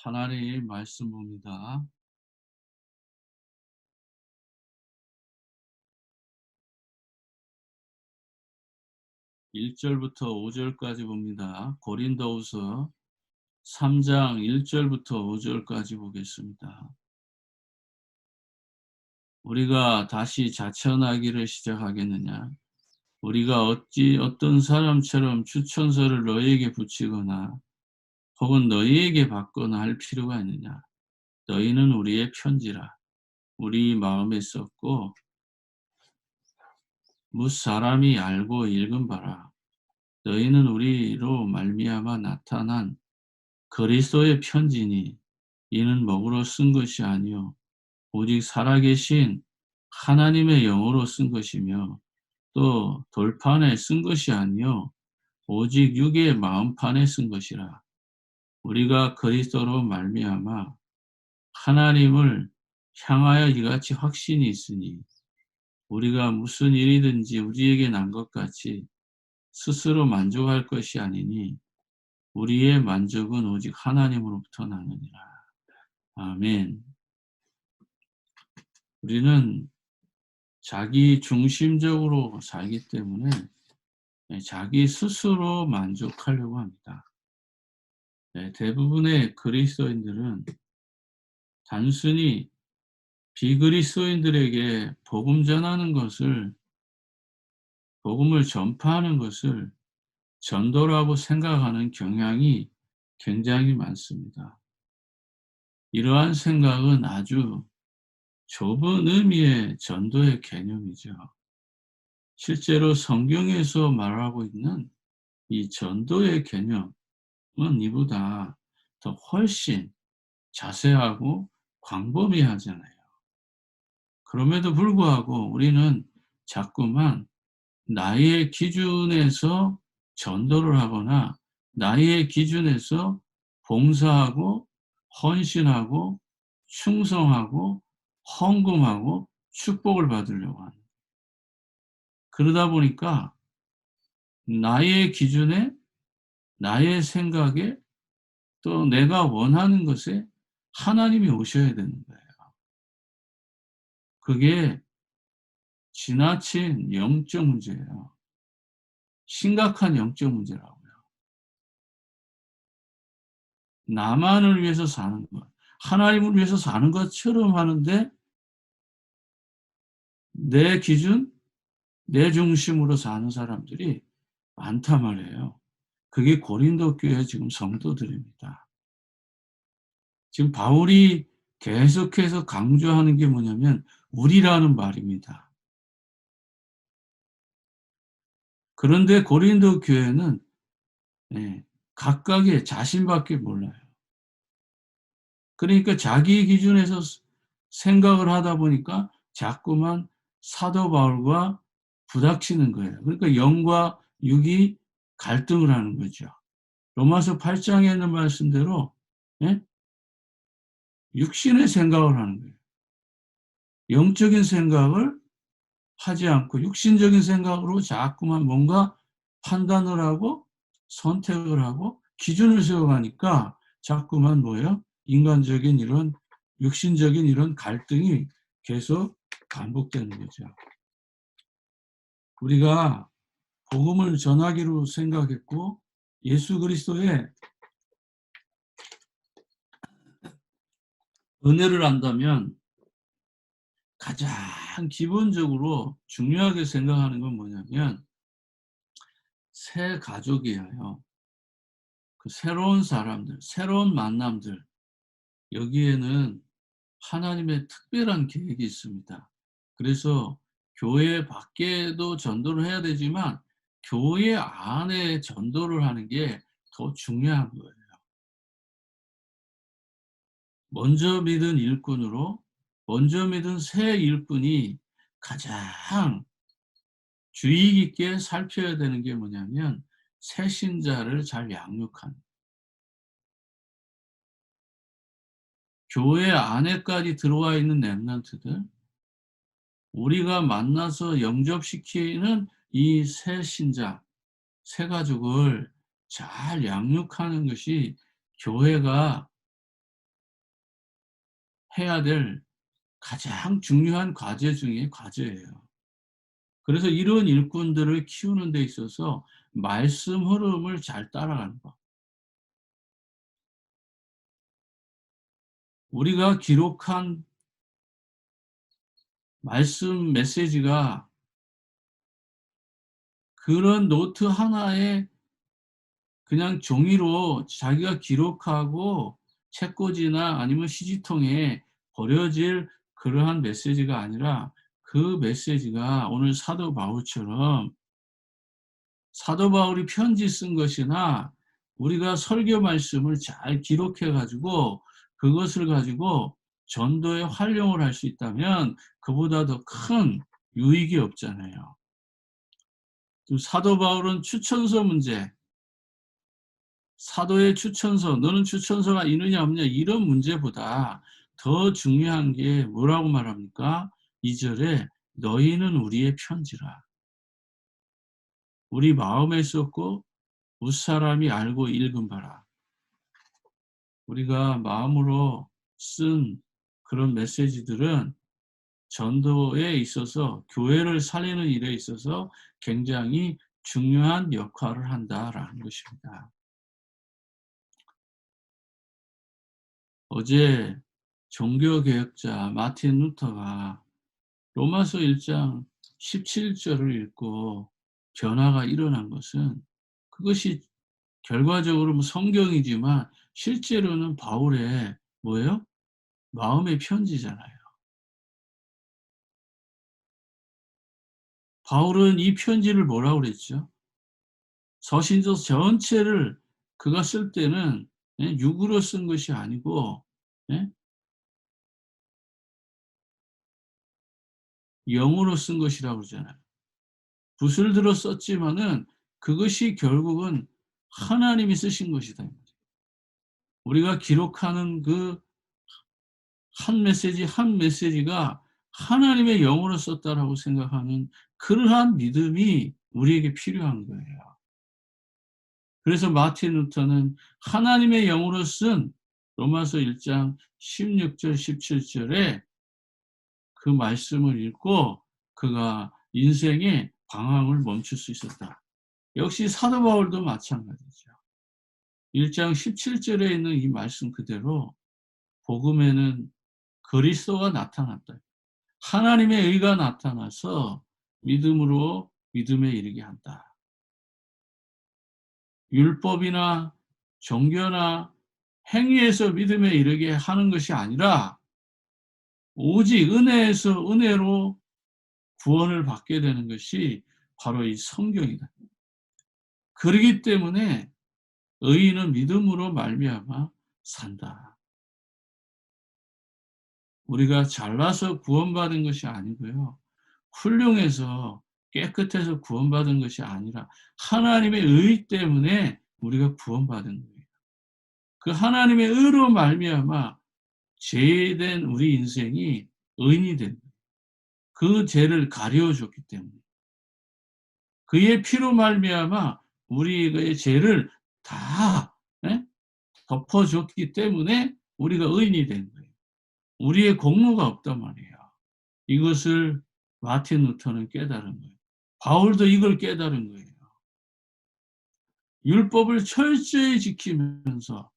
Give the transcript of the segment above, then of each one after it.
하나님 말씀 봅니다. 1절부터 5절까지 봅니다. 고린도후서 3장 1절부터 5절까지 보겠습니다. 우리가 다시 자천하기를 시작하겠느냐? 우리가 어찌 어떤 사람처럼 추천서를 너희에게 붙이거나 혹은 너희에게 받거나 할 필요가 있느냐? 너희는 우리의 편지라. 우리 마음에 썼고 뭇 사람이 알고 읽은 바라. 너희는 우리로 말미암아 나타난 그리스도의 편지니 이는 먹으로 쓴 것이 아니요 오직 살아계신 하나님의 영으로 쓴 것이며 또 돌판에 쓴 것이 아니요 오직 육의 마음판에 쓴 것이라. 우리가 그리스도로 말미암아 하나님을 향하여 이같이 확신이 있으니 우리가 무슨 일이든지 우리에게 난 것 같이 스스로 만족할 것이 아니니 우리의 만족은 오직 하나님으로부터 나느니라. 아멘. 우리는 자기 중심적으로 살기 때문에 자기 스스로 만족하려고 합니다. 대부분의 그리스도인들은 단순히 비그리스도인들에게 복음 전하는 것을, 복음을 전파하는 것을 전도라고 생각하는 경향이 굉장히 많습니다. 이러한 생각은 아주 좁은 의미의 전도의 개념이죠. 실제로 성경에서 말하고 있는 이 전도의 개념은 이보다 더 훨씬 자세하고 광범위하잖아요. 그럼에도 불구하고 우리는 자꾸만 나의 기준에서 전도를 하거나 나의 기준에서 봉사하고 헌신하고 충성하고 헌금하고 축복을 받으려고 하는. 그러다 보니까 나의 기준에, 나의 생각에, 또 내가 원하는 것에 하나님이 오셔야 되는 거예요. 그게 지나친 영적 문제예요. 심각한 영적 문제라고요. 나만을 위해서 사는 것, 하나님을 위해서 사는 것처럼 하는데 내 기준, 내 중심으로 사는 사람들이 많단 말이에요. 그게 고린도 교회 지금 성도들입니다. 지금 바울이 계속해서 강조하는 게 뭐냐면 우리라는 말입니다. 그런데 고린도 교회는 각각의 자신밖에 몰라요. 그러니까 자기 기준에서 생각을 하다 보니까 자꾸만 사도 바울과 부닥치는 거예요. 그러니까 영과 육이 갈등을 하는 거죠. 로마서 8장에 있는 말씀대로 육신의 생각을 하는 거예요. 영적인 생각을 하지 않고 육신적인 생각으로 자꾸만 뭔가 판단을 하고 선택을 하고 기준을 세워가니까 자꾸만 뭐예요? 인간적인 이런 육신적인 이런 갈등이 계속 반복되는 거죠. 우리가 복음을 전하기로 생각했고 예수 그리스도의 은혜를 안다면 가장 기본적으로 중요하게 생각하는 건 뭐냐면 새 가족이에요. 그 새로운 사람들, 새로운 만남들, 여기에는 하나님의 특별한 계획이 있습니다. 그래서 교회 밖에도 전도를 해야 되지만 교회 안에 전도를 하는 게 더 중요한 거예요. 먼저 믿은 일꾼으로, 먼저 믿은 새 일꾼이 가장 주의 깊게 살펴야 되는 게 뭐냐면 새 신자를 잘 양육하는, 교회 안에까지 들어와 있는 렘넌트들, 우리가 만나서 영접시키는 이 새 신자, 새 가족을 잘 양육하는 것이 교회가 해야 될 가장 중요한 과제 중에 과제예요. 그래서 이런 일꾼들을 키우는 데 있어서 말씀 흐름을 잘 따라가는 것. 우리가 기록한 말씀 메시지가 그런 노트 하나에 그냥 종이로 자기가 기록하고 책꽂이나 아니면 시지통에 버려질 그러한 메시지가 아니라 그 메시지가 오늘 사도 바울처럼 사도 바울이 편지 쓴 것이나 우리가 설교 말씀을 잘 기록해 가지고 그것을 가지고 전도에 활용을 할 수 있다면 그보다 더 큰 유익이 없잖아요. 지금 사도 바울은 추천서 문제, 사도의 추천서, 너는 추천서가 있느냐 없느냐 이런 문제보다 더 중요한 게 뭐라고 말합니까? 2절에 너희는 우리의 편지라. 우리 마음에 썼고 무사람이 알고 읽은 바라. 우리가 마음으로 쓴 그런 메시지들은 전도에 있어서 교회를 살리는 일에 있어서 굉장히 중요한 역할을 한다라는 것입니다. 어제 종교개혁자 마틴 루터가 로마서 1장 17절을 읽고 변화가 일어난 것은 그것이 결과적으로 뭐 성경이지만 실제로는 바울의 뭐예요? 마음의 편지잖아요. 바울은 이 편지를 뭐라고 그랬죠? 서신서 전체를 그가 쓸 때는 육으로 쓴 것이 아니고 예? 영으로 쓴 것이라고 그러잖아요. 붓을 들어 썼지만은 그것이 결국은 하나님이 쓰신 것이다. 우리가 기록하는 그 한 메시지 한 메시지가 하나님의 영으로 썼다라고 생각하는 그러한 믿음이 우리에게 필요한 거예요. 그래서 마틴 루터는 하나님의 영으로 쓴 로마서 1장 16절 17절에 그 말씀을 읽고 그가 인생의 방황을 멈출 수 있었다. 역시 사도 바울도 마찬가지죠. 1장 17절에 있는 이 말씀 그대로 복음에는 그리스도가 나타났다. 하나님의 의가 나타나서 믿음으로 믿음에 이르게 한다. 율법이나 종교나 행위에서 믿음에 이르게 하는 것이 아니라 오직 은혜에서 은혜로 구원을 받게 되는 것이 바로 이 성경이다. 그러기 때문에 의인은 믿음으로 말미암아 산다. 우리가 잘나서 구원받은 것이 아니고요. 훌륭해서 깨끗해서 구원받은 것이 아니라 하나님의 의 때문에 우리가 구원받은 거예요. 그 하나님의 의로 말미암아 죄된 우리 인생이 의인이 된 거예요. 그 죄를 가려줬기 때문에. 그의 피로 말미암아 우리의 죄를 다 덮어줬기 때문에 우리가 의인이 된 거예요. 우리의 공로가 없단 말이에요. 이것을 마틴 루터는 깨달은 거예요. 바울도 이걸 깨달은 거예요. 율법을 철저히 지키면서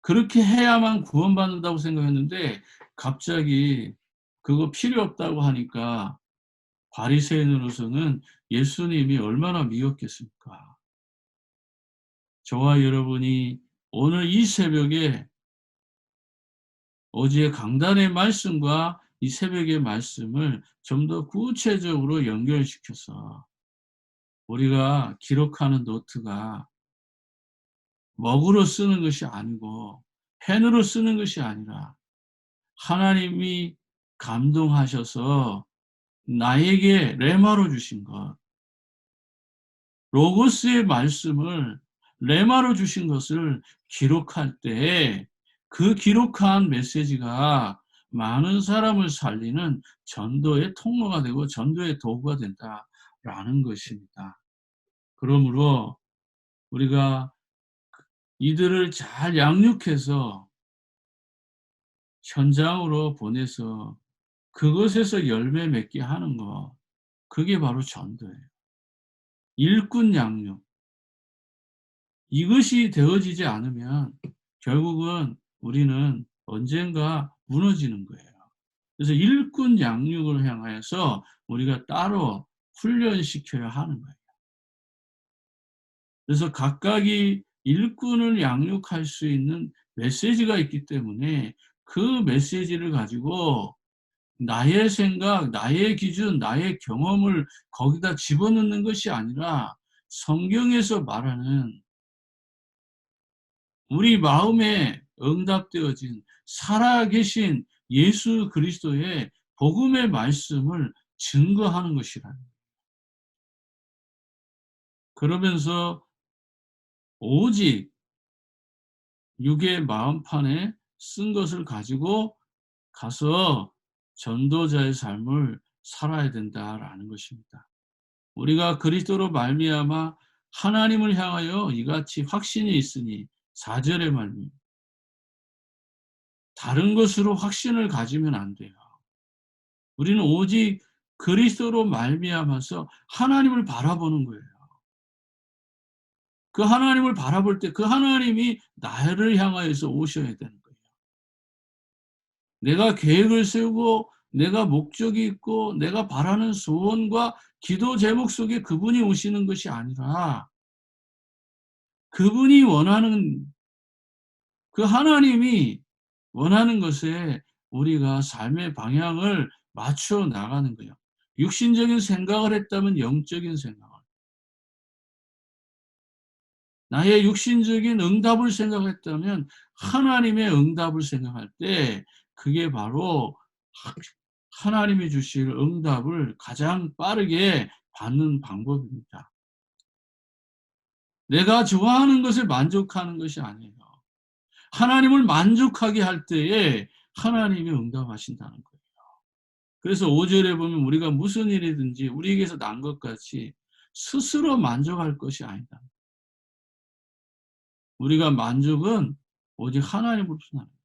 그렇게 해야만 구원받는다고 생각했는데 갑자기 그거 필요 없다고 하니까 바리새인으로서는 예수님이 얼마나 미웠겠습니까? 저와 여러분이 오늘 이 새벽에 어제 강단의 말씀과 이 새벽의 말씀을 좀 더 구체적으로 연결시켜서 우리가 기록하는 노트가 먹으로 쓰는 것이 아니고 펜으로 쓰는 것이 아니라 하나님이 감동하셔서 나에게 레마로 주신 것, 로고스의 말씀을 레마로 주신 것을 기록할 때 그 기록한 메시지가 많은 사람을 살리는 전도의 통로가 되고 전도의 도구가 된다라는 것입니다. 그러므로 우리가 이들을 잘 양육해서 현장으로 보내서 그것에서 열매 맺게 하는 거, 그게 바로 전도예요. 일꾼 양육. 이것이 되어지지 않으면 결국은 우리는 언젠가 무너지는 거예요. 그래서 일꾼 양육을 향해서 우리가 따로 훈련시켜야 하는 거예요. 그래서 각각이 일꾼을 양육할 수 있는 메시지가 있기 때문에 그 메시지를 가지고 나의 생각, 나의 기준, 나의 경험을 거기다 집어넣는 것이 아니라 성경에서 말하는 우리 마음에 응답되어진 살아계신 예수 그리스도의 복음의 말씀을 증거하는 것이라는 거예요. 그러면서 오직 육의 마음판에 쓴 것을 가지고 가서 전도자의 삶을 살아야 된다라는 것입니다. 우리가 그리스도로 말미암아 하나님을 향하여 이같이 확신이 있으니 4절의 말씀. 다른 것으로 확신을 가지면 안 돼요. 우리는 오직 그리스도로 말미암아서 하나님을 바라보는 거예요. 그 하나님을 바라볼 때 그 하나님이 나를 향하여서 오셔야 되는 거예요. 내가 계획을 세우고 내가 목적이 있고 내가 바라는 소원과 기도 제목 속에 그분이 오시는 것이 아니라 그분이 원하는 그 하나님이 원하는 것에 우리가 삶의 방향을 맞춰 나가는 거예요. 육신적인 생각을 했다면 영적인 생각을, 나의 육신적인 응답을 생각했다면 하나님의 응답을 생각할 때 그게 바로 하나님이 주실 응답을 가장 빠르게 받는 방법입니다. 내가 좋아하는 것을 만족하는 것이 아니에요. 하나님을 만족하게 할 때에 하나님이 응답하신다는 거예요. 그래서 5절에 보면 우리가 무슨 일이든지 우리에게서 난 것 같이 스스로 만족할 것이 아니다. 우리가 만족은 오직 하나님으로부터 나는 거예요.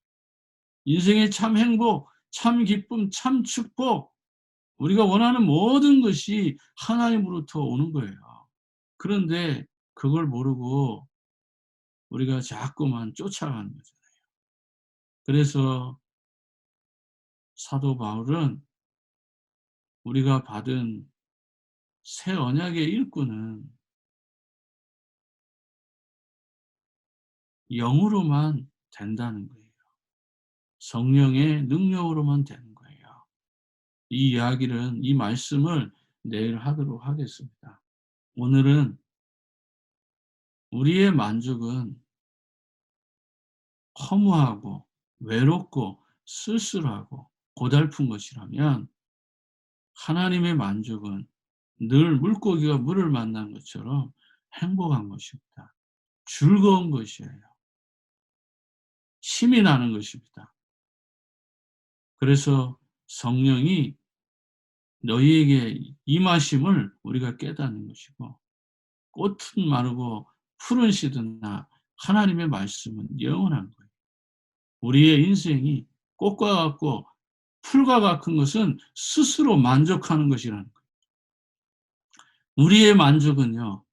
인생의 참 행복, 참 기쁨, 참 축복, 우리가 원하는 모든 것이 하나님으로부터 오는 거예요. 그런데 그걸 모르고 우리가 자꾸만 쫓아가는 거잖아요. 그래서 사도 바울은 우리가 받은 새 언약의 일꾼은 영으로만 된다는 거예요. 성령의 능력으로만 되는 거예요. 이 이야기는, 이 말씀을 내일 하도록 하겠습니다. 오늘은 우리의 만족은 허무하고 외롭고 쓸쓸하고 고달픈 것이라면 하나님의 만족은 늘 물고기가 물을 만난 것처럼 행복한 것입니다. 즐거운 것이에요. 힘이 나는 것입니다. 그래서 성령이 너희에게 임하심을 우리가 깨닫는 것이고, 꽃은 마르고 푸른 시드나 하나님의 말씀은 영원한 거예요. 우리의 인생이 꽃과 같고 풀과 같은 것은 스스로 만족하는 것이라는 거예요. 우리의 만족은요,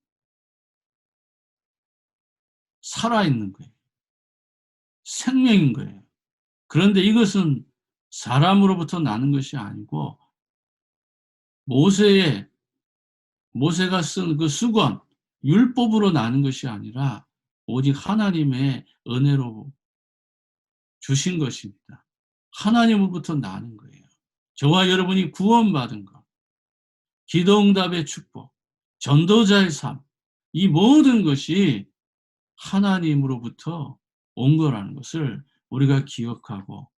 살아있는 거예요. 생명인 거예요. 그런데 이것은 사람으로부터 나는 것이 아니고 모세가 쓴 그 수건, 율법으로 나는 것이 아니라 오직 하나님의 은혜로 주신 것입니다. 하나님으로부터 나는 거예요. 저와 여러분이 구원받은 것, 기도응답의 축복, 전도자의 삶, 이 모든 것이 하나님으로부터 온 거라는 것을 우리가 기억하고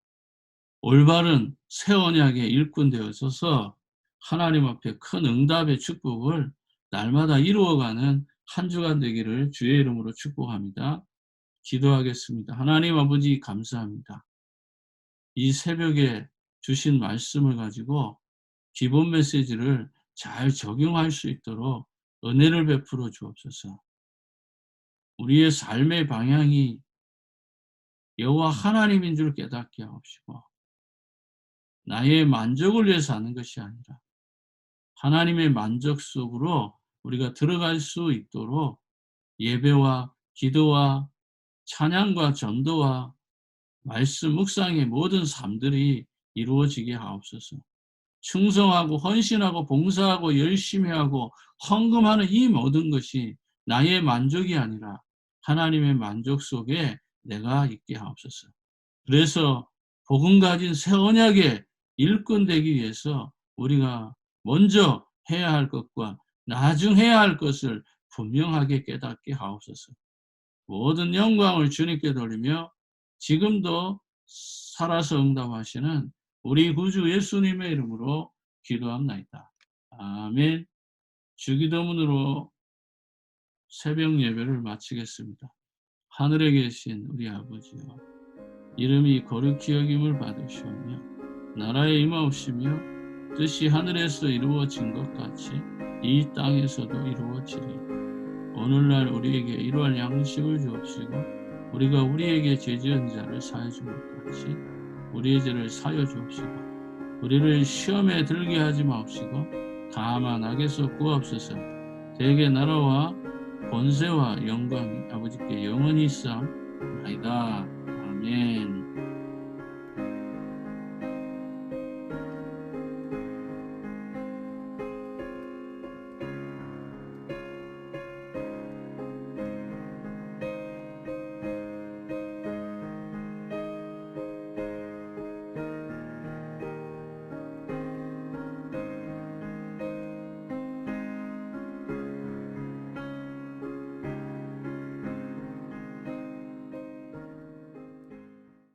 올바른 새 언약의 일꾼 되어서서 하나님 앞에 큰 응답의 축복을 날마다 이루어가는 한 주간 되기를 주의 이름으로 축복합니다. 기도하겠습니다. 하나님 아버지 감사합니다. 이 새벽에 주신 말씀을 가지고 기본 메시지를 잘 적용할 수 있도록 은혜를 베풀어 주옵소서. 우리의 삶의 방향이 여호와 하나님인 줄 깨닫게 하옵시고 나의 만족을 위해서 하는 것이 아니라 하나님의 만족 속으로 우리가 들어갈 수 있도록 예배와 기도와 찬양과 전도와 말씀 묵상의 모든 삶들이 이루어지게 하옵소서. 충성하고 헌신하고 봉사하고 열심히 하고 헌금하는 이 모든 것이 나의 만족이 아니라 하나님의 만족 속에 내가 있게 하옵소서. 그래서 복음 가진 새 언약의 일꾼 되기 위해서 우리가 먼저 해야 할 것과 나중 해야 할 것을 분명하게 깨닫게 하옵소서. 모든 영광을 주님께 돌리며 지금도 살아서 응답하시는 우리 구주 예수님의 이름으로 기도합나이다. 아멘. 주기도문으로 새벽 예배를 마치겠습니다. 하늘에 계신 우리 아버지여, 이름이 거룩히 여김을 받으시오며 나라에 임하옵시며 뜻이 하늘에서 이루어진 것 같이 이 땅에서도 이루어지리. 오늘날 우리에게 이러한 양식을 주옵시고 우리가 우리에게 죄지은 자를 사하여 준 것 같이 우리의 죄를 사하여 주옵시고 우리를 시험에 들게 하지 마옵시고 다만 악에서 구하옵소서. 대개 나라와 권세와 영광이 아버지께 영원히 있사옵나이다. 아멘.